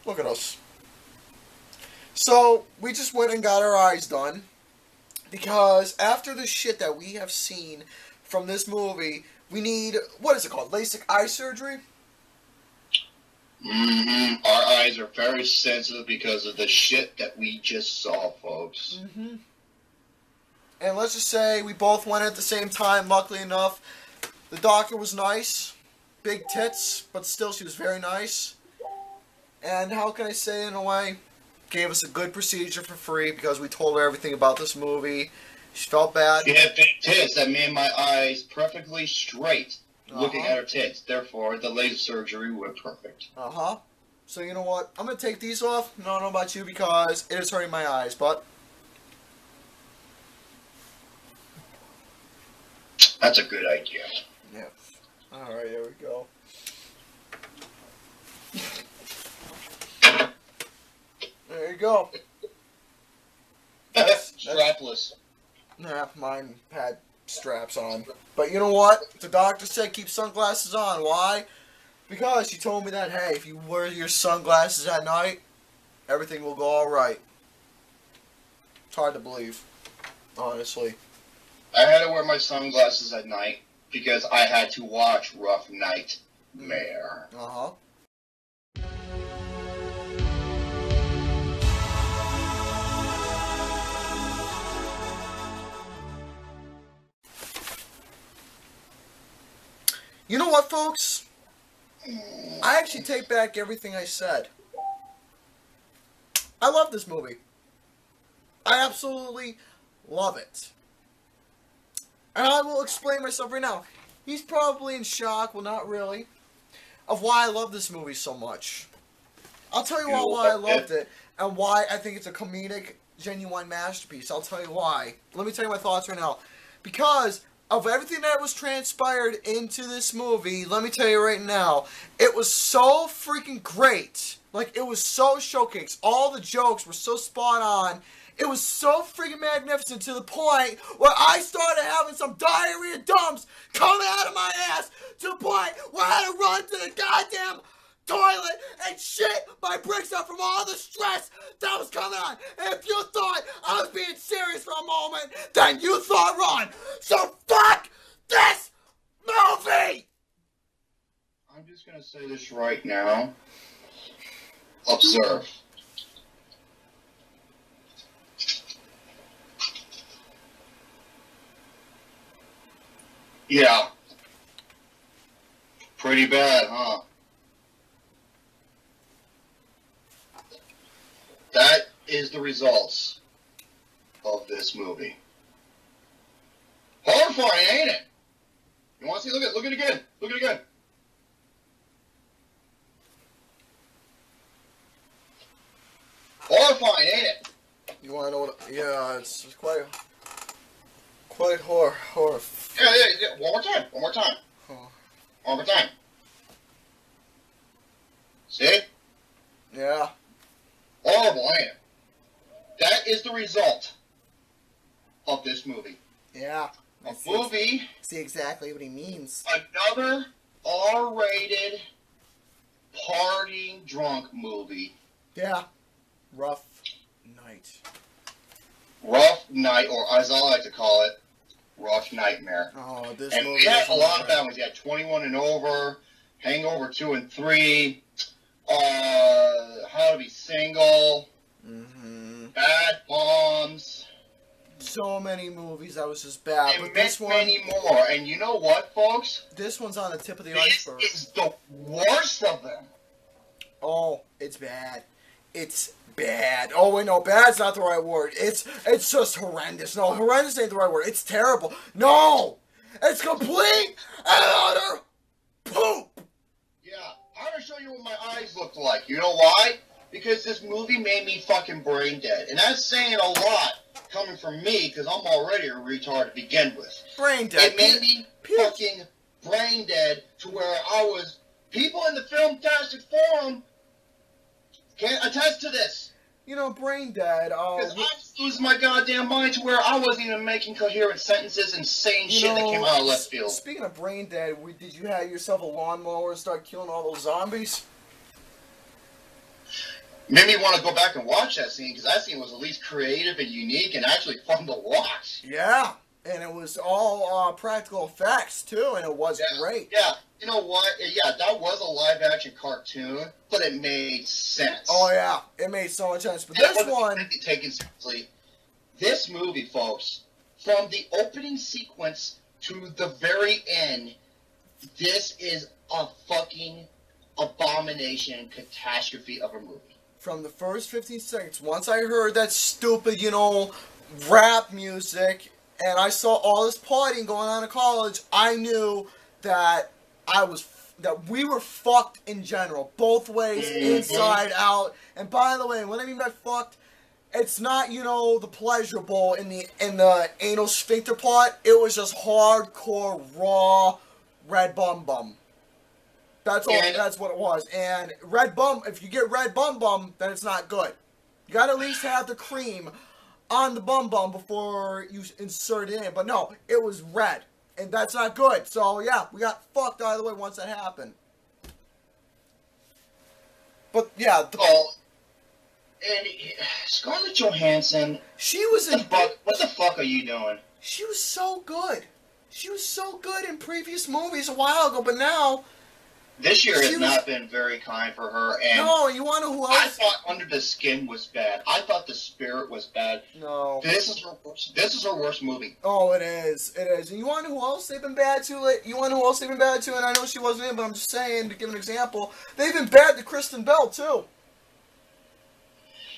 Look at us. So, we just went and got our eyes done. Because after the shit that we have seen from this movie, we need, what is it called? LASIK eye surgery? Our eyes are very sensitive because of the shit that we just saw, folks. And let's just say we both went at the same time, luckily enough. The doctor was nice. Big tits, but still she was very nice. And how can I say, in a way, gave us a good procedure for free because we told her everything about this movie. She felt bad. She had big tits that made my eyes perfectly straight looking at her tits. Therefore, the laser surgery went perfect. So you know what? I'm going to take these off. I don't know about you because it is hurting my eyes, but... That's a good idea. Yeah. Alright, here we go. There you go. Strapless. Nah, mine had straps on. But you know what? The doctor said keep sunglasses on. Why? Because she told me that, hey, if you wear your sunglasses at night, everything will go alright. It's hard to believe, honestly. I had to wear my sunglasses at night because I had to watch Rough Nightmare. You know what, folks? I actually take back everything I said. I love this movie. I absolutely love it. And I will explain myself right now. He's probably in shock, well not really, of why I love this movie so much. I'll tell you why I loved it, and why I think it's a comedic, genuine masterpiece. I'll tell you why. Let me tell you my thoughts right now. Because of everything that was transpired into this movie, let me tell you right now, it was so freaking great. Like, it was so showcased. All the jokes were so spot on. It was so freaking magnificent to the point where I started having some diarrhea dumps coming out of my ass to the point where I had to run to the goddamn toilet and shit my bricks up from all the stress that was coming on. And if you thought I was being serious for a moment, then you thought wrong. So fuck this movie! I'm just gonna say this right now. Observe. Yeah. Pretty bad, huh? That is the results of this movie. Horrifying, ain't it? You want to see? Look at it again. Look at it again. Horrifying, ain't it? You want to know what? Yeah, it's quite horror. Yeah. One more time. Oh. One more time. See? Yeah. Horrible, ain't it? That is the result of this movie. Yeah. A movie. See exactly what he means. Another R-rated partying drunk movie. Yeah. Rough Night. Rough Night, or as I like to call it, Rough Nightmare. Oh, this and movie. we had a lot of bad ones. You had 21 and Over, Hangover 2 and 3, How to Be Single, Bad Bombs. So many movies that was just bad. And but this one, many more. And you know what, folks? This one's on the tip of the This iceberg. is the worst of them. Oh, it's bad. It's bad. Oh wait, no, bad's not the right word. It's just horrendous. No, horrendous ain't the right word. It's terrible. No! It's complete and utter poop! Yeah, I'm gonna show you what my eyes looked like. You know why? Because this movie made me fucking brain dead. And that's saying a lot coming from me, because I'm already a retard to begin with. Brain dead. It made me fucking brain dead to where I was... People in the Filmtastic Forum can attest to this. You know, brain dead. Because I was losing my goddamn mind to where I wasn't even making coherent sentences and saying shit that came out of left field. Speaking of brain dead, did you have yourself a lawnmower and start killing all those zombies? Made me want to go back and watch that scene, because that scene was at least creative and unique and actually fun to watch. Yeah, and it was all practical effects too, and it was great. Yeah, you know what? Yeah, that was a live-action cartoon, but it made sense. Oh yeah, it made so much sense. But this one, taken seriously. This movie, folks, from the opening sequence to the very end, this is a fucking abomination catastrophe of a movie. From the first 15 seconds, once I heard that stupid, rap music, and I saw all this partying going on in college, I knew that we were fucked in general, both ways, inside out. And by the way, when I mean by fucked, it's not the pleasurable in the anal sphincter part. It was just hardcore raw red bum. That's all. That's what it was. And red bum. If you get red bum, then it's not good. You gotta at least have the cream on the bum before you insert it in. But no, it was red, and that's not good. So yeah, we got fucked either way once that happened. But yeah. And Scarlett Johansson. She was in. What the fuck are you doing? She was so good. She was so good in previous movies a while ago, but now. This year has not been very kind for her. And no, you want to know who else? I thought Under the Skin was bad. I thought The Spirit was bad. No. This is her worst movie. Oh, it is. It is. And you want to know who else they've been bad to? And I know she wasn't in, but I'm just saying, to give an example, they've been bad to Kristen Bell, too.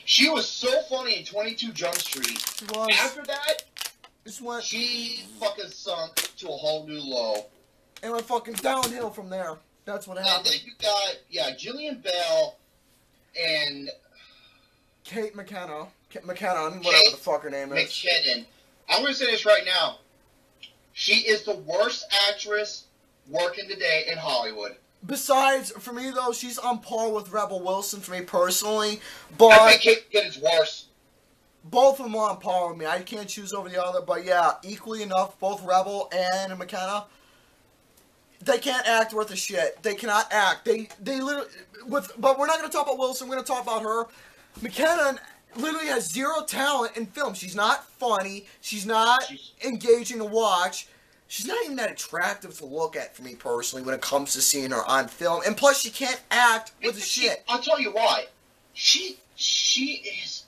She was so funny in 22 Jump Street. She was. After that, she fucking sunk to a whole new low. And went fucking downhill from there. That's what happened. And then you got, Jillian Bell and Kate McKinnon, whatever the fuck her name is. McKinnon. I'm going to say this right now. She is the worst actress working today in Hollywood. Besides, for me though, she's on par with Rebel Wilson for me personally. But I think Kate McKinnon's worse. Both of them are on par with me. I can't choose over the other, but yeah, equally enough, both Rebel and McKenna. They can't act worth a shit. They cannot act. They literally but we're not going to talk about Wilson. We're going to talk about her. McKenna literally has zero talent in film. She's not funny. She's not engaging to watch. She's not even that attractive to look at for me personally when it comes to seeing her on film. And plus, she can't act with a shit. I'll tell you why. She is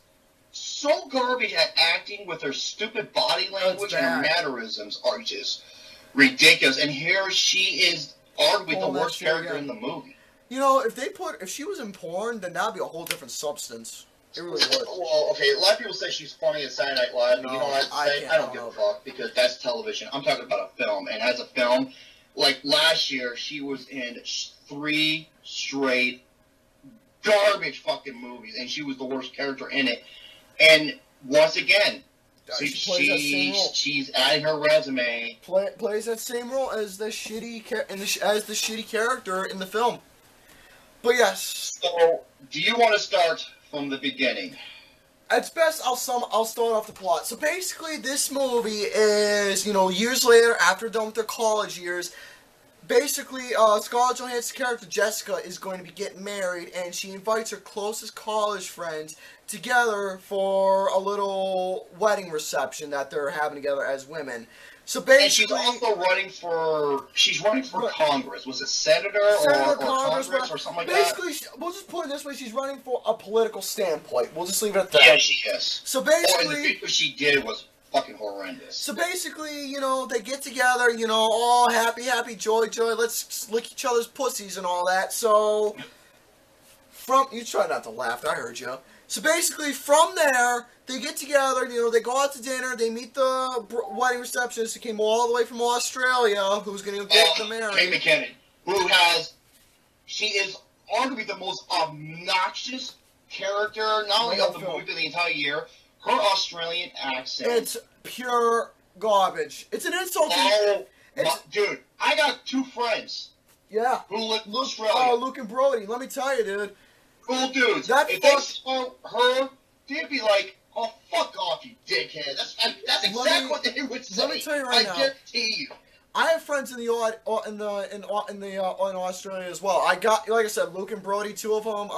so garbage at acting with her stupid body language and her mannerisms are just ridiculous. And here she is arguably the worst character in the movie. If she was in porn, then that'd be a whole different substance. It really would. Well, okay, a lot of people say she's funny at Saturday Night Live, but I don't give a fuck, because that's television. I'm talking about a film, and as a film, like last year, she was in 3 straight garbage fucking movies, and she was the worst character in it. And once again, she's adding her resume. Plays that same role as the shitty character in the film. But yes. So, do you want to start from the beginning? At best, I'll start off the plot. So basically, this movie is, years later, after done with their college years, basically, Scarlett Johansson's character, Jessica, is going to be getting married, and she invites her closest college friends together for a little wedding reception that they're having together as women. So basically, and she's also running for Congress. Was it senator or Congress or something like that? Basically, we'll just put it this way: she's running for a political standpoint. We'll just leave it at that. Yeah, she is. So basically, and the video she did was fucking horrendous. So basically, they get together, all happy, joy, let's lick each other's pussies and all that. So, you try not to laugh, I heard you. So basically, from there, they get together, they go out to dinner, they meet the wedding receptionist who came all the way from Australia, who's going to get them married. Kate McKinnon, she is arguably the most obnoxious character, not only of the movie, but the entire year. Her Australian accent. It's pure garbage. It's an insult. Dude, I got 2 friends. Yeah. Who live in Australia. Luke and Brody. Let me tell you, dude. Cool dudes. If they saw her, they'd be like, "Oh, fuck off, you dickhead." That's exactly what they would say. Let me tell you right now. I guarantee you. I have friends in Australia as well. I got, like I said, Luke and Brody, 2 of them.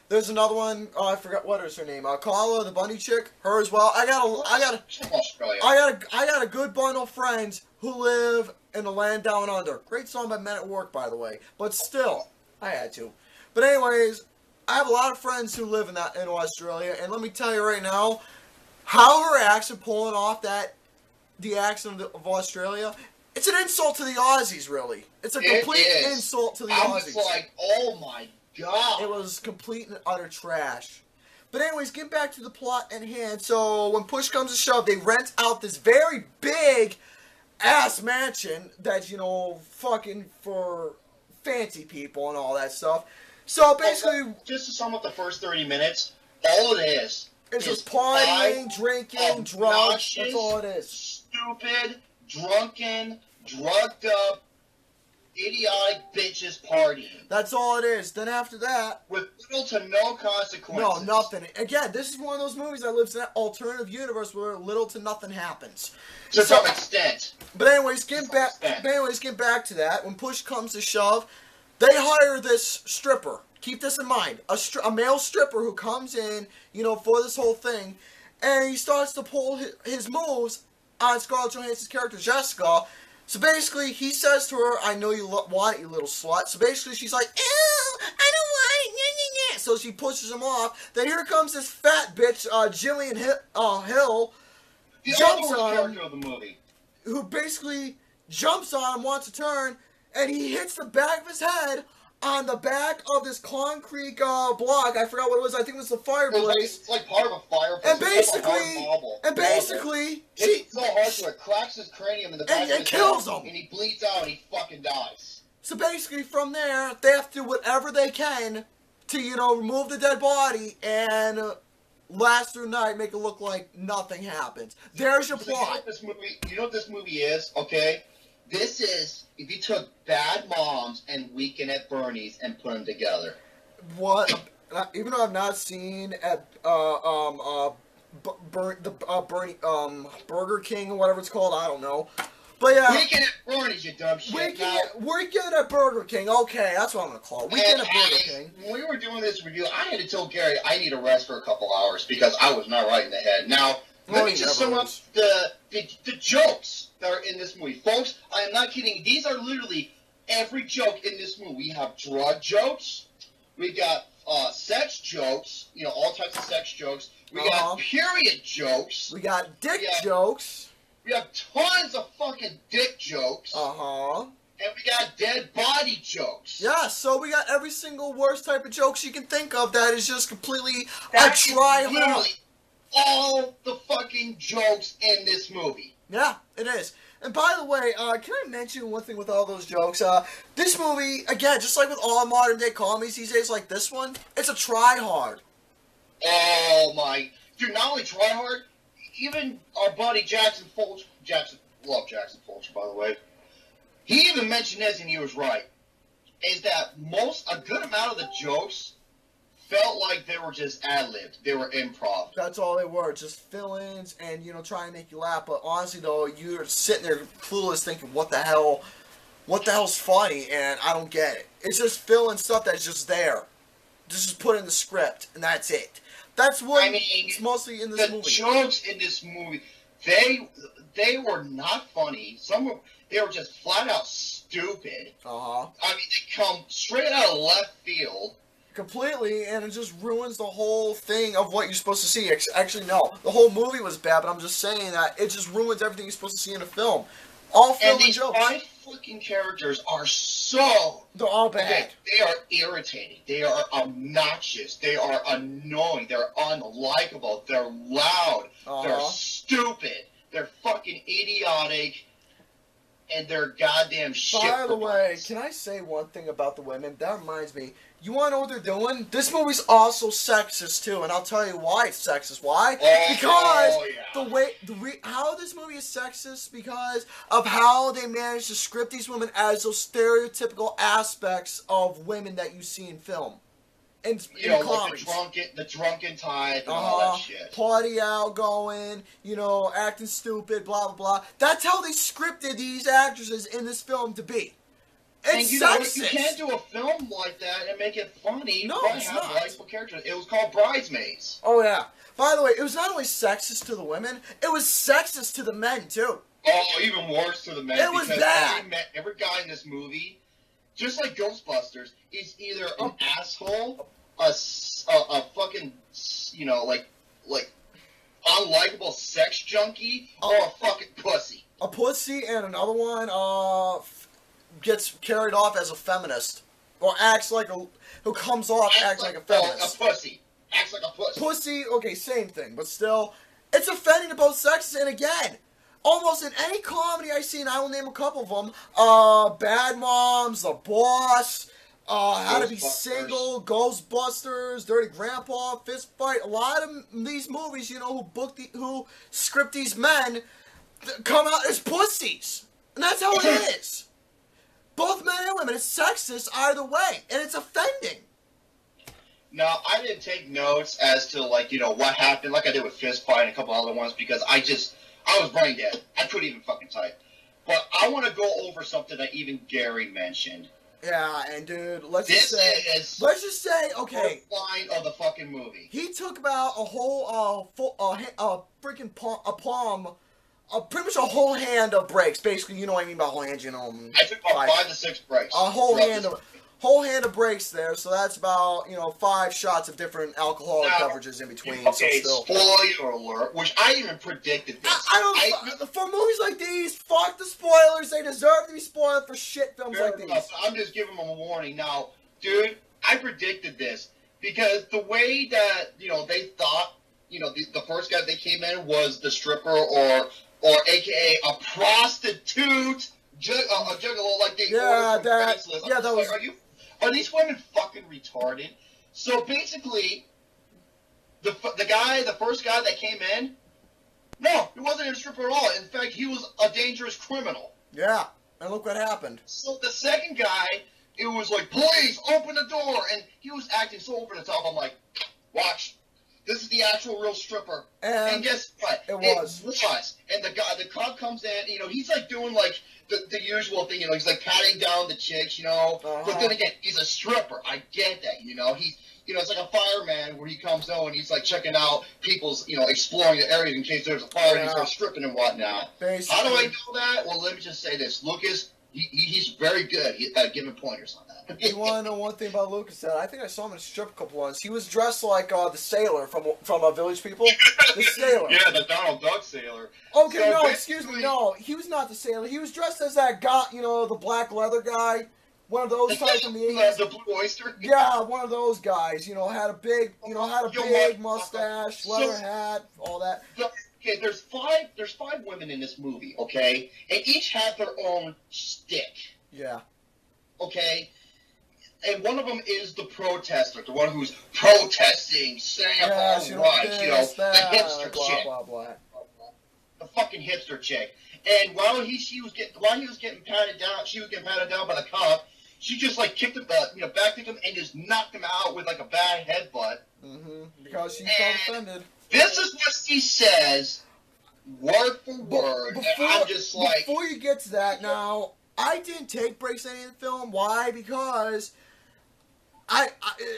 There's another one. Oh, I forgot what is her name. Carla, the bunny chick. Her as well. I got a good bundle of friends who live in the land down under. Great song by Men at Work, by the way. But still, I had to. But anyways, I have a lot of friends who live in Australia, and let me tell you right now, how her accent pulling off the accent of Australia. It's an insult to the Aussies, really. It's a complete insult to the Aussies. It's like, oh my God. It was complete and utter trash. But anyways, get back to the plot at hand. So when push comes to shove, they rent out this very big ass mansion that's, fucking for fancy people and all that stuff. So basically, just to sum up the first 30 minutes, all it is just partying, drinking, drugs. That's all it is. Stupid, drunken, drugged up, idiotic bitches partying. That's all it is. Then after that, with little to no consequences. No, nothing. Again, this is one of those movies that lives in that alternative universe where little to nothing happens. To some extent. But anyways, get back to that. When push comes to shove, they hire this stripper. Keep this in mind. A male stripper who comes in, for this whole thing, and he starts to pull his moves on Scarlett Johansson's character, Jessica. So basically, he says to her, I know you want it, you little slut. So basically, she's like, ew, I don't want it, nah, nah, nah. So she pushes him off. Then here comes this fat bitch, Jillian Hill, jumps on him, of the movie. who basically jumps on him, wants to turn, and he hits the back of his head on the back of this concrete block. I forgot what it was. I think it was the fireplace. It's like part of a fireplace. And basically, it's so hard to it cracks his cranium in the back of his head. Kills him. And he bleeds out and he fucking dies. So basically, from there, they have to do whatever they can to, remove the dead body and last through the night, make it look like nothing happens. There's your plot. You know what this movie is, okay? This is if you took Bad Moms and Weekend at Bernie's and put them together. What? Even though I've not seen at Burger King or whatever it's called, I don't know. But yeah, Weekend at Bernie's, you dumb shit. Weekend at Burger King. Okay, that's what I'm gonna call it. Weekend at Burger King. When we were doing this review, I had to tell Gary I need a rest for a couple hours because I was not right in the head. Now, let me just sum up the jokes that are in this movie. Folks, I am not kidding. These are literally every joke in this movie. We have drug jokes. We got sex jokes. All types of sex jokes. We got period jokes. We got dick jokes. We have tons of fucking dick jokes. And we got dead body jokes. Yeah, so we got every single worst type of jokes you can think of that is just completely a try-hard. All the fucking jokes in this movie. Yeah, it is. And by the way, can I mention one thing with all those jokes? This movie, again, just like with all modern day comedies these days, like this one, it's a try-hard. Oh my. Dude, not only try-hard, even our buddy Jackson Fulcher, love Jackson Fulcher, by the way, he even mentioned this and he was right, is that a good amount of the jokes felt like they were just ad-libbed. They were improv. That's all they were, just fill-ins and, try and make you laugh. But honestly, though, you're sitting there clueless thinking, what the hell's funny? And I don't get it. It's just fill-in stuff that's just there. Just put in the script, and that's it. That's what it's mostly in this movie. The jokes in this movie, they were not funny. They were just flat-out stupid. I mean, they come straight out of left field. Completely, and it just ruins the whole thing of what you're supposed to see. Actually, no. The whole movie was bad, but I'm just saying that it just ruins everything you're supposed to see in a film. All film and jokes. And these 5 fucking characters are they're all bad. They are irritating. They are obnoxious. They are annoying. They're unlikable. They're loud. They're stupid. They're fucking idiotic. And they're goddamn shit. By the way, can I say one thing about the women? That reminds me. You want to know what they're doing? This movie's also sexist too, and I'll tell you why it's sexist. Why? Because how this movie is sexist because of how they managed to script these women as those stereotypical aspects of women that you see in film. In comedies. Like the drunken type and all that shit. Party outgoing, acting stupid, blah, blah, blah. That's how they scripted these actresses in this film to be. It's sexist. You can't do a film like that and make it funny. No, but it's have not. likable characters. It was called Bridesmaids. Oh yeah. By the way, it was not only sexist to the women, it was sexist to the men too. Oh, even worse to the men. It was bad. Every guy in this movie, just like Ghostbusters, is either an asshole, a fucking, you know, like unlikable sex junkie, or a fucking pussy. A pussy, and another one gets carried off as a feminist, or acts like who comes off acting like a feminist. A pussy. Acts like a pussy. Pussy, okay, same thing, but still, it's offending to both sexes. And again, almost in any comedy I've seen, I will name a couple of them. Bad Moms, The Boss, How to Be Single, Ghostbusters, Dirty Grandpa, Fist Fight. A lot of these movies, you know, who script these men come out as pussies. And that's how it is. Both men and women. It's sexist either way. And it's offending. Now, I didn't take notes as to, like, you know, what happened, like I did with Fist Fight and a couple other ones, because I was brain dead. I couldn't even fucking type. But I want to go over something that even Gary mentioned. Yeah, and dude, let's just say, okay. Line of the fucking movie. He took about a whole, freaking palm, pretty much a whole hand of breaks. Basically, you know what I mean by whole hand, you know. I took about 5 to 6 breaks. A whole hand of breaks there, so that's about, you know, 5 shots of different alcoholic beverages in between. Okay, so still. Spoiler alert, which I even predicted this. For movies like these, fuck the spoilers. They deserve to be spoiled for shit films like these. I'm just giving them a warning. Now, dude, I predicted this because the way that, you know, they thought, you know, the first guy that came in was the stripper or AKA a prostitute, a juggalo, like they ordered from Craigslist. Yeah, that was... Are these women fucking retarded? So basically, the first guy that came in, no, he wasn't a stripper at all. In fact, he was a dangerous criminal. Yeah, and look what happened. So the second guy, it was like, please, open the door. And he was acting so over the top. I'm like, watch. This is the actual real stripper. And guess what? It was. And the cop comes in, you know, he's like doing like the usual thing, you know, he's like patting down the chicks, you know. But then again, he's a stripper. I get that, you know. He's, you know, it's like a fireman where he comes in and he's like checking out people's, you know, exploring the area in case there's a fire and he starts stripping and whatnot. Basically. How do I know that? Well, let me just say this. Lucas, he's very good at giving pointers on that. You want to know one thing about Lucas? That I think I saw him in a strip club once. He was dressed like the sailor from Village People. The sailor. Yeah, the Donald Duck sailor. Okay, so no, excuse me, no. He was not the sailor. He was dressed as that guy, you know, the black leather guy. One of those types from the 80s. The Blue Oyster? Yeah, one of those guys. You know, had a big mustache, leather hat, all that. Okay, there's five women in this movie, okay? And each have their own stick. Yeah. Okay? And one of them is the protester, the one who's protesting, saying right, you know, the hipster chick. Blah, blah, blah. The fucking hipster chick. And while he was getting patted down by the cop, she just like kicked him, back kicked him and just knocked him out with like a bad headbutt. Because she felt offended. This is what she says, word for word. I'm just like... Before you get to that, now, I didn't take breaks in any of the film. Why? Because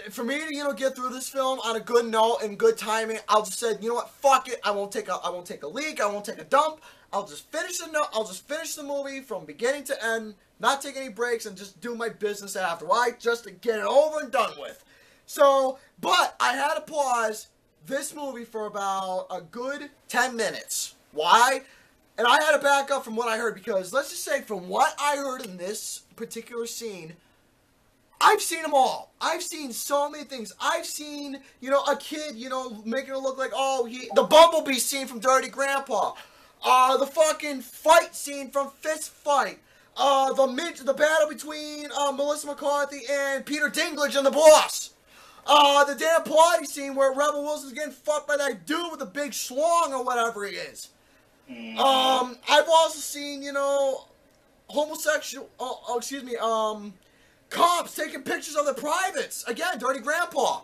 for me to, you know, get through this film on a good note and good timing, I'll just say, you know what, fuck it. I won't take a leak. I won't take a dump. I'll just finish the movie from beginning to end, not take any breaks, and just do my business after. Why? Just to get it over and done with. So, but I had to pause this movie for about a good 10 minutes. Why? And I had to back up from what I heard, because let's just say from what I heard in this particular scene, I've seen them all. I've seen so many things. I've seen, you know, a kid, you know, making it look like, the Bumblebee scene from Dirty Grandpa. The fucking fight scene from Fist Fight. The battle between Melissa McCarthy and Peter Dinklage and the Boss. The damn party scene where Rebel Wilson's getting fucked by that dude with the big schlong or whatever he is. I've also seen, you know, cops taking pictures of the privates. Again, Dirty Grandpa.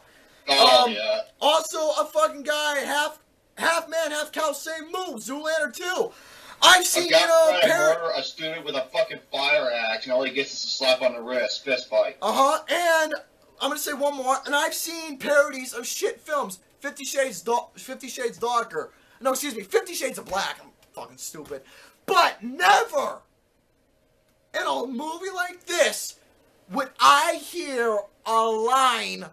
Yeah. Also, a fucking guy, half man, half cow, same move, Zoolander 2. I've seen, trying to murder a student with a fucking fire axe, and all he gets is a slap on the wrist, fist fight. And I'm gonna say one more. And I've seen parodies of shit films. 50 Shades Darker. No, excuse me, 50 Shades of Black. I'm fucking stupid. But never in a movie like this would I hear a line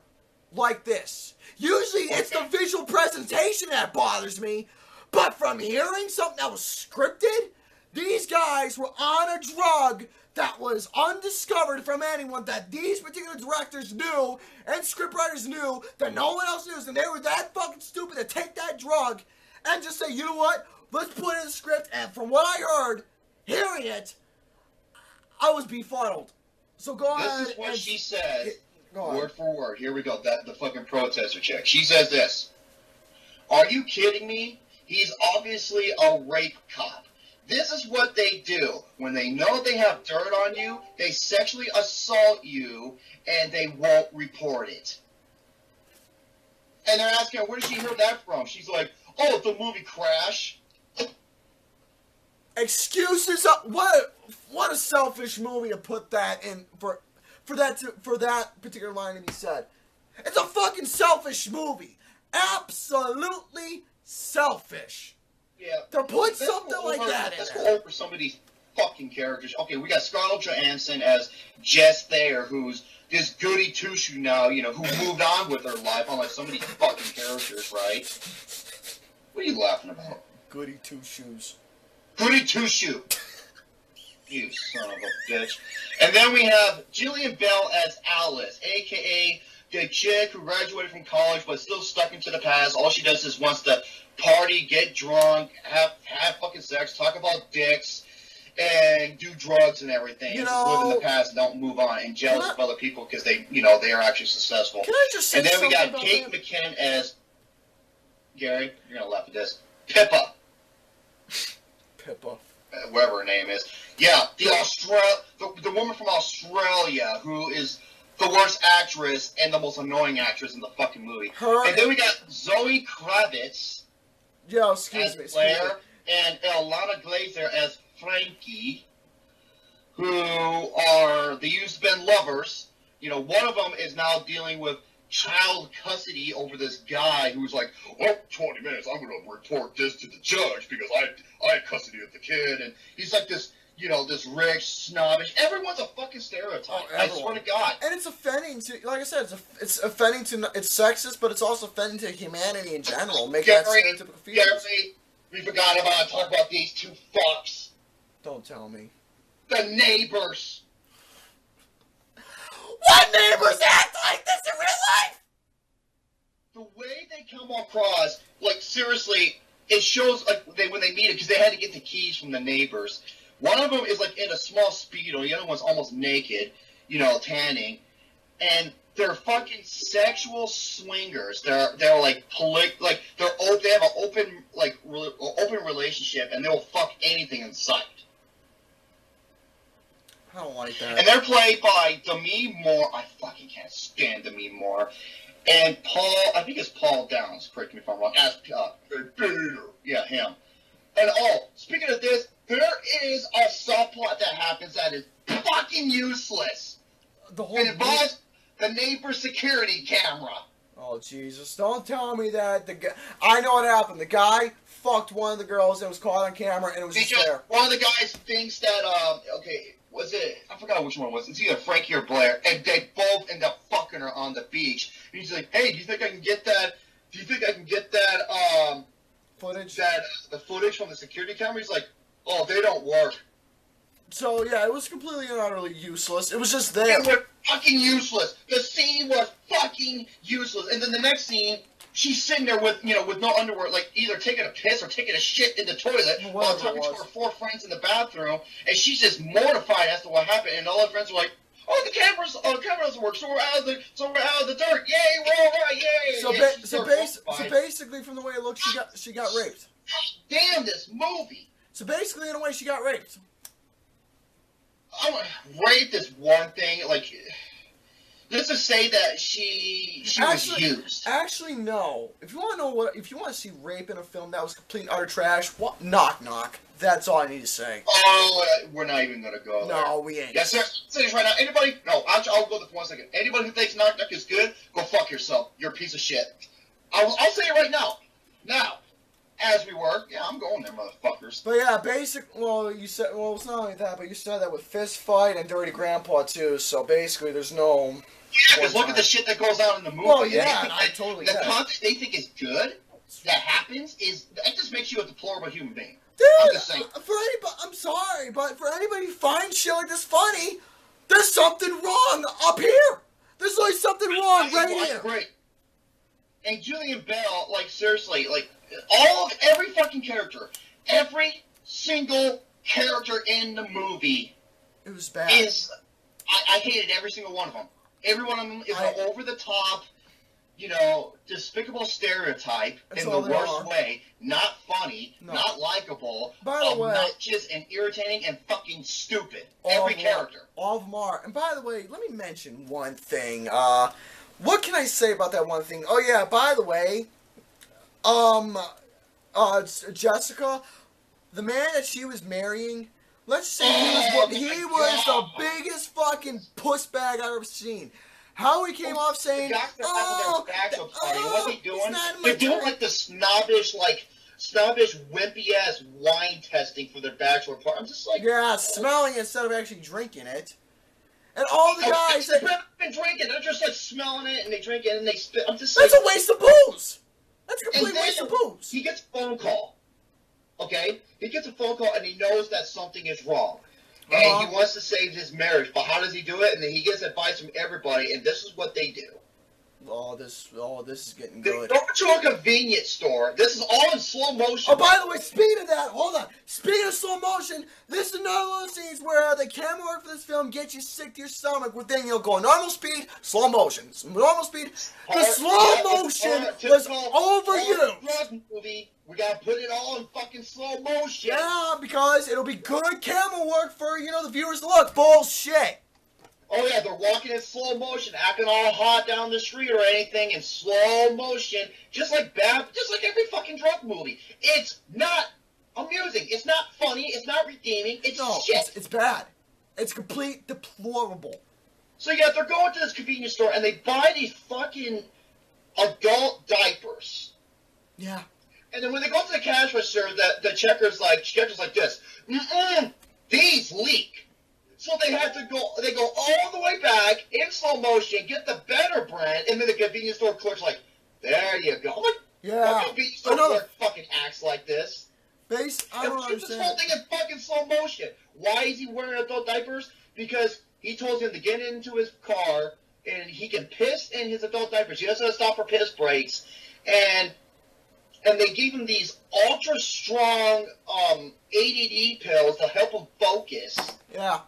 like this. Usually it's the visual presentation that bothers me, but from hearing something that was scripted, these guys were on a drug that was undiscovered from anyone, that these particular directors knew and scriptwriters knew that no one else knew, and they were that fucking stupid to take that drug and just say, you know what, let's put it in the script. And from what I heard, hearing it, I was befuddled. So go ahead. This is what she says, word for word. Here we go. The fucking protester chick. She says this. Are you kidding me? He's obviously a rape cop. This is what they do. When they know they have dirt on you, they sexually assault you, and they won't report it. And they're asking her, where did she hear that from? She's like, oh, the movie Crash. Excuses? What a selfish movie to put that in for that particular line to be said. It's a fucking selfish movie. Absolutely selfish. Yeah. To put something like that in there. Let's go over some of these fucking characters. Okay, we got Scarlett Johansson as Jess Thayer, who's this goody two-shoe now, you know, who moved on with her life, unlike some of these fucking characters, right? What are you laughing about? Goody two-shoes. Goody two-shoe. You son of a bitch. And then we have Jillian Bell as Alice, a.k.a. the chick who graduated from college but still stuck into the past. All she does is wants to party, get drunk, have fucking sex, talk about dicks, and do drugs and everything. You know, just live in the past and don't move on, and jealous of other people because they, you know, they are actually successful. Can I just say and then we got about Kate McKinnon as Gary. You're gonna laugh at this. Pippa. Pippa. Whatever her name is. Yeah, the woman from Australia who is the worst actress and the most annoying actress in the fucking movie. And then we got Zoe Kravitz. Yeah, excuse me. Claire, and Ilana Glazer as Frankie, they used to be lovers. You know, one of them is now dealing with child custody over this guy who's like, oh, 20 minutes, I'm going to report this to the judge because I had custody of the kid. And he's like this, you know, this rich, snobbish. Everyone's a fucking stereotype. I swear to God. And it's offending to, like I said, it's offending to, it's sexist, but it's also offending to humanity in general. Make that stereotypical feeling. Gary, we forgot about talk about these two fucks. Don't tell me. The neighbors. What neighbors act like this in real life? The way they come across, like, seriously, it shows, like, when they meet it, because they had to get the keys from the neighbors. One of them is, like, in a small Speedo. The other one's almost naked, you know, tanning. And they're fucking sexual swingers. They're like, they have an open relationship, and they'll fuck anything in sight. I don't like that. And they're played by Demi Moore. I fucking can't stand Demi Moore. And I think it's Paul Downs, correct me if I'm wrong, as Peter. Yeah, him. And speaking of this, there is a subplot that happens that is fucking useless. It involves the neighbor security camera. Oh, Jesus. Don't tell me that the guy... I know what happened. The guy fucked one of the girls and was caught on camera, and it was just there. One of the guys thinks that, was it? I forgot which one it was. It's either Frankie or Blair, and they both end up fucking her on the beach. And he's like, "Hey, do you think I can get that? Do you think I can get that footage? The footage from the security camera?" He's like, "Oh, they don't work." So yeah, it was completely and utterly useless. It was just there. It was fucking useless. The scene was fucking useless. And then the next scene, she's sitting there with no underwear, like either taking a piss or taking a shit in the toilet while talking to her 4 friends in the bathroom, and she's just mortified as to what happened. And all her friends are like, "Oh, the camera doesn't work, so we're out of the dirt. Yay, we're all right, yay!" So basically, from the way it looked, she got raped. Damn this movie. So basically, in a way, she got raped. Rape is one thing, like. let's just say that she was used. Actually, no. If you want to know if you want to see rape in a film that was complete and utter trash, what? Knock knock. That's all I need to say. Oh, we're not even gonna go there. No, we ain't. Yes, sir. Say this right now. Anybody? No, I'll go there for 1 second. Anybody who thinks Knock Knock is good, go fuck yourself. You're a piece of shit. I'll say it right now. Now, as we were, yeah, I'm going there, motherfuckers. But yeah, you said, well, it's not only that, but you said that with Fist Fight and Dirty Grandpa too. So basically, there's no. Yeah, because look at the shit that goes on in the movie. Well, yeah, I totally. The content they think is good that happens that just makes you a deplorable human being. Dude, I'm just saying. I'm sorry, but for anybody who finds shit like this funny, there's something wrong up here. There's like something wrong right here. Great. And Julian Bell, like seriously, like every fucking character, every single character in the movie, it was bad. I hated every single one of them. Every one of them is an over the top, despicable stereotype in the worst way. Not funny, not likable, obnoxious and irritating and fucking stupid. Every character. All of them are. And by the way, let me mention one thing. What can I say about that one thing? Oh yeah, by the way, Jessica, the man that she was marrying, let's say he was the biggest fucking pussbag I've ever seen. How he came off saying, what's he doing? They're doing like the snobbish, wimpy ass wine testing for their bachelor party. I'm just like, yeah, smelling it instead of actually drinking it. And all the guys they've been drinking, they're just like smelling it and they drink it and they spit. I'm just that's a waste of booze. That's a complete waste of booze. He gets a phone call. Okay? He gets a phone call and he knows that something is wrong. And he wants to save his marriage, but how does he do it? And then he gets advice from everybody, and this is what they do. This is getting good. They go to a convenience store. This is all in slow motion. Oh, by the way, speaking of that, hold on. Speaking of slow motion, this is another one of those scenes where the camera work for this film gets you sick to your stomach. But then you'll go normal speed, slow motion. Normal speed. The slow motion was overused. Movie. We gotta put it all in fucking slow motion. Yeah, because it'll be good camera work for, the viewers to look. Bullshit. Oh yeah, they're walking in slow motion, acting all hot down the street or anything in slow motion, just like every fucking drug movie. It's not amusing. It's not funny. It's not redeeming. It's shit. It's bad. It's complete deplorable. So yeah, they're going to this convenience store and they buy these fucking adult diapers. Yeah. And then when they go to the cash register, the checker's like this. These leak. So they have to go. They go all the way back in slow motion, get the better brand, and then the convenience store clerk's like, "There you go." I'm like, yeah. The convenience store clerk fucking acts like this. I don't understand. This whole thing in fucking slow motion. Why is he wearing adult diapers? Because he told him to get into his car and he can piss in his adult diapers. He doesn't have to stop for piss breaks, and they gave him these ultra strong ADD pills to help him focus. Yeah.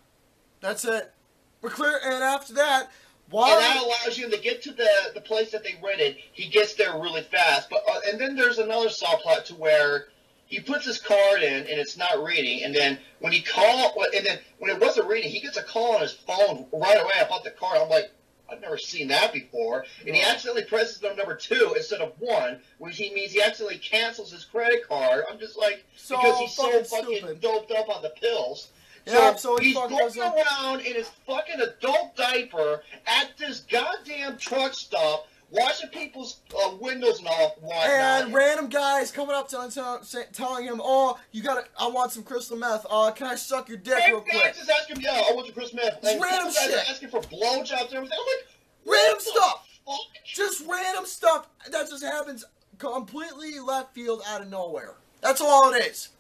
That's it. We're clear. And after that, and that allows you to get to the place that they rented. He gets there really fast. But and then there's another subplot to where he puts his card in and it's not reading. And then when it wasn't reading, he gets a call on his phone right away about the card. I'm like, I've never seen that before. And he accidentally presses the number 2 instead of 1, which means he accidentally cancels his credit card. I'm just like, because he's so fucking doped up on the pills. Yeah, so he's going around in his fucking adult diaper at this goddamn truck stop, washing people's windows and all whatnot. And random guys coming up telling him, "Oh, I want some crystal meth. Can I suck your dick real quick?" Guys just asking him, "Yeah, I want some crystal meth." Just random shit. Asking for blowjobs and everything. I'm like, random stuff. Just random stuff that just happens completely left field out of nowhere. That's all it is.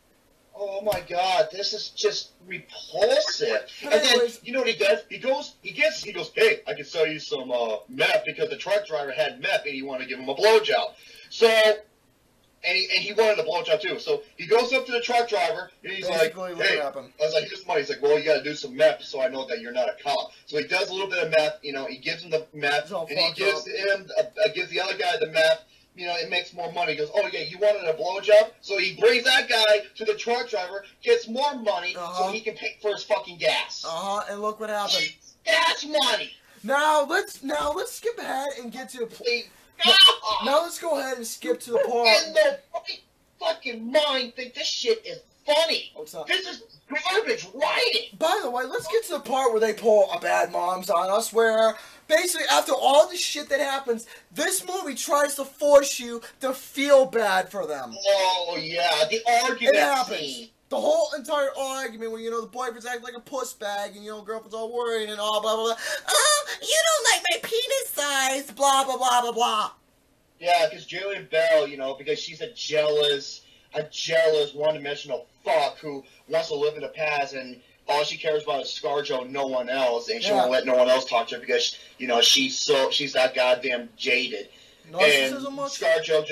Oh my god, this is just repulsive. And then, you know what he does? He goes, "Hey, I can sell you some meth," because the truck driver had meth and he wanted to give him a blowjob. So, and he wanted a blowjob too. So he goes up to the truck driver and he's like, "Hey," I was like, "Here's money." He's like, "Well, you got to do some meth so I know that you're not a cop." So he does a little bit of meth. He gives him the meth and he gives the other guy the meth. It makes more money. He goes, "Oh, yeah, you wanted a blowjob?" So he brings that guy to the truck driver, gets more money so he can pay for his fucking gas. And look what happened. Gas money. Now let's skip ahead and get to now let's go ahead and skip to the part. In the fucking mind, think this shit is funny. What's up? This is garbage writing. By the way, let's get to the part where they pull a bad moms on us, where basically after all the shit that happens, this movie tries to force you to feel bad for them. Oh yeah, the argument it happens. Scene. The whole entire argument where, the boyfriend's acting like a puss bag and, girlfriend's all worried and all blah, blah, blah. Oh, you don't like my penis size, blah, blah, blah, blah, blah. Yeah, because Julian Bell, because she's a jealous, one-dimensional fuck who wants to live in the past and all she cares about is ScarJo, no one else, and she won't let no one else talk to her because, she's that goddamn jaded. Narcissism and much? ScarJo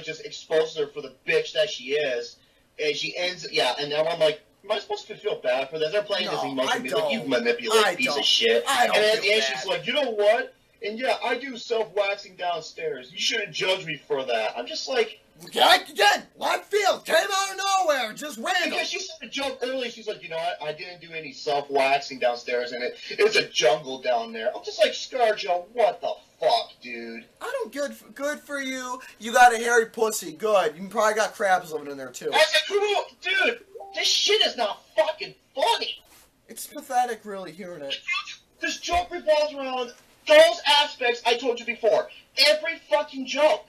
just exposes her for the bitch that she is. And she ends, and now I'm like, am I supposed to feel bad for this? They're playing this emotion music. You manipulate piece of shit. And at the end, she's like, you know what? And yeah, I do self-waxing downstairs. You shouldn't judge me for that. I'm just like... Again, left field, came out of nowhere, just random. Because she said a joke earlier, she's like, I didn't do any self-waxing downstairs, and it's a jungle down there. I'm just like, ScarJo, what the fuck, dude? I don't good for you. You got a hairy pussy, good. You probably got crabs living in there, too. I said, dude, this shit is not fucking funny. It's pathetic, really, hearing it. This joke revolves around those aspects I told you before. Every fucking joke.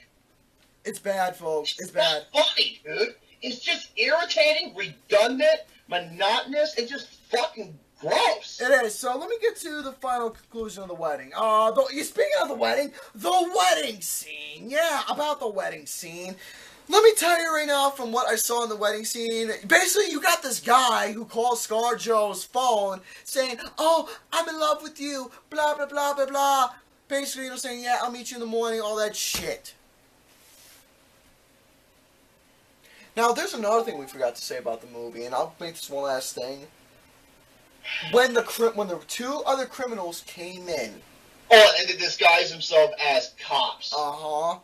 It's bad, folks. It's bad. Not funny, dude. It's just irritating, redundant, monotonous, and just fucking gross. It is. So let me get to the final conclusion of the wedding. Speaking of the wedding scene. Yeah, about the wedding scene. Let me tell you right now from what I saw in the wedding scene. Basically, you got this guy who calls ScarJo's phone saying, oh, I'm in love with you, blah, blah, blah, blah, blah. Basically, saying, yeah, I'll meet you in the morning, all that shit. Now, there's another thing we forgot to say about the movie, and I'll make this one last thing. When the two other criminals came in. Oh, and they disguised themselves as cops. Uh-huh.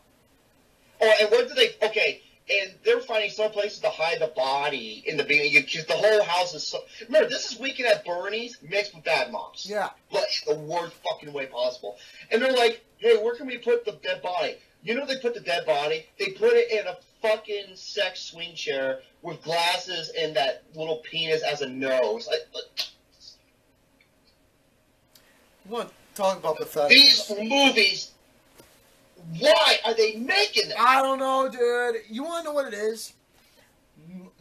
Oh, and what do they... Okay, and they're finding some places to hide the body in the beginning, because the whole house is so... Remember, this is Weekend at Bernie's mixed with Bad Moms. Yeah. But in the worst fucking way possible. And they're like, hey, where can we put the dead body? They put the dead body, they put it in a fucking sex swing chair with glasses and that little penis as a nose. What? Talk about pathetic. These movies, why are they making them? I don't know, dude. You want to know what it is?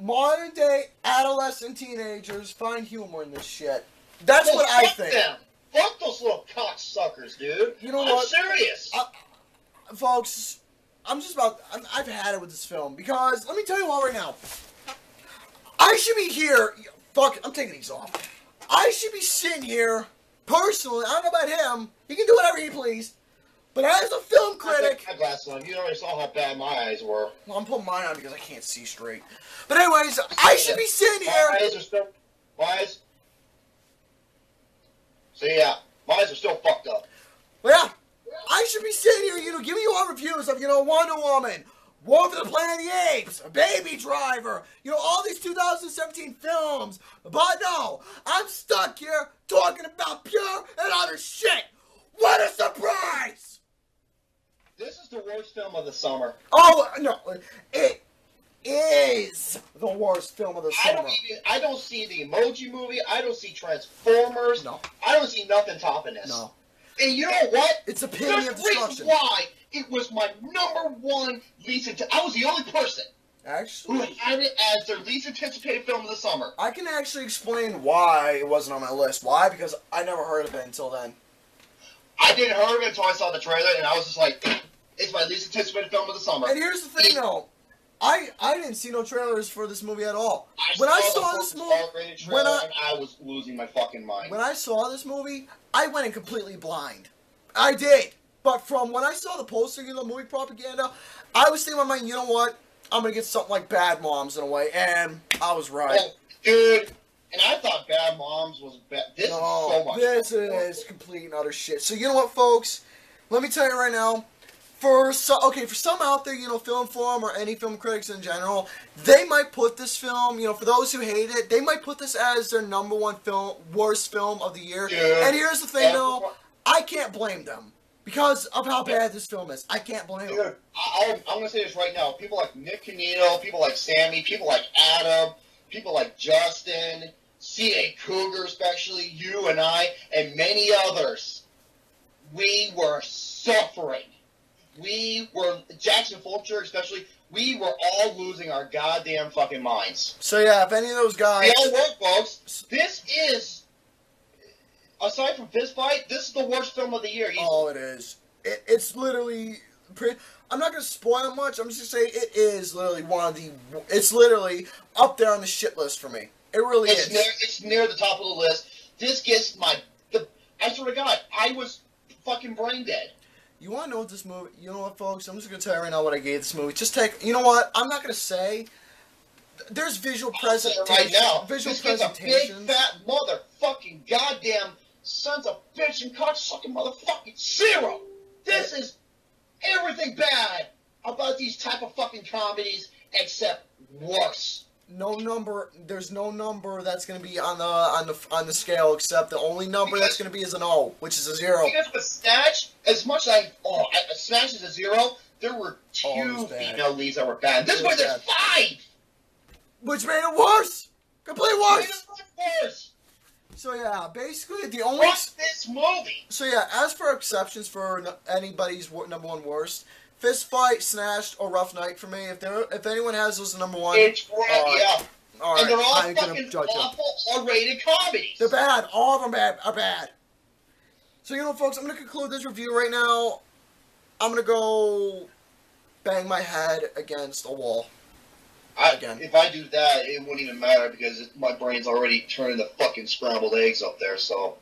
Modern day adolescent teenagers find humor in this shit. That's what I think. Them. Fuck those little cocksuckers, dude. You know I'm what? serious. Folks, I've had it with this film, because, let me tell you all right now, I should be here, I'm taking these off, I should be sitting here, personally, I don't know about him, he can do whatever he please, but as a film critic... I got my glasses on, you already saw how bad my eyes were. Well, I'm putting mine on because I can't see straight. But anyways, I should be sitting here... My eyes... See, yeah, my eyes are still fucked up. Well, yeah. I should be sitting here, giving you all reviews of, Wonder Woman, War for the Planet of the Apes, Baby Driver, all these 2017 films. But no, I'm stuck here talking about pure and utter shit. What a surprise! This is the worst film of the summer. Oh, no, it is the worst film of the summer. I don't see the Emoji Movie, I don't see Transformers, no. I don't see nothing topping this. No. And you know what? It's epitome of destruction. Why it was my #1 least... I was the only person who had it as their least anticipated film of the summer. I can actually explain why it wasn't on my list. Why? Because I never heard of it until then. I didn't heard of it until I saw the trailer, and I was just like, it's my least anticipated film of the summer. And here's the thing, though. I didn't see no trailers for this movie at all. When I saw this movie, I was losing my fucking mind. When I saw this movie, I went in completely blind. I did. But from when I saw the poster, movie propaganda, I was thinking in my mind, you know what? I'm gonna get something like Bad Moms in a way, and I was right. Oh, dude. And I thought Bad Moms was bad. This is so much. This is complete and utter shit. So you know what, folks? Let me tell you right now. For some out there, Film Forum or any film critics in general, they might put this film, for those who hate it, they might put this as their #1 worst film of the year. Yeah. And here's the thing, though, I can't blame them because of how bad this film is. I can't blame them. Dude, I'm going to say this right now. People like Nick Canino, people like Sammy, people like Adam, people like Justin, C.A. Cougar especially, you and I, and many others, we were suffering. Jackson Fulcher especially, we were all losing our goddamn fucking minds. So yeah, if any of those guys... We all work, folks. This is, aside from Fist Fight, this is the worst film of the year. Oh, it is. It's literally... I'm not going to spoil much. I'm just going to say it is literally one of the... It's literally up there on the shit list for me. It really is. It's near the top of the list. This gets I swear to God, I was fucking brain dead. You want to know what this movie... You know what, folks? I'm just going to tell you right now what I gave this movie. Just take... You know what? I'm not going to say... There's visual presentation. Right now, visual this presentations. A big, fat, motherfucking goddamn sons of bitch and cocksucking motherfucking zero. This is everything bad about these type of fucking comedies except worse. No number. There's no number that's going to be on the scale except the only number that's going to be is an O, which is a 0. Because with Snatch, as much as Snatch is a 0, there were 2 female leads that were bad. This one there's 5, which made it worse. Completely worse. Made it worse. So yeah, basically the only. Fuck this movie. So yeah, as for exceptions for anybody's number 1 worst. Fist Fight, Snatched, or Rough Night for me. If anyone has those number 1, it's right, yeah. All right, and they're all fucking awful R-rated comedies. They're bad. All of them are bad. So you know, folks, I'm gonna conclude this review right now. I'm gonna go bang my head against a wall. Again. If I do that, it wouldn't even matter because my brain's already turning the fucking scrambled eggs up there. So.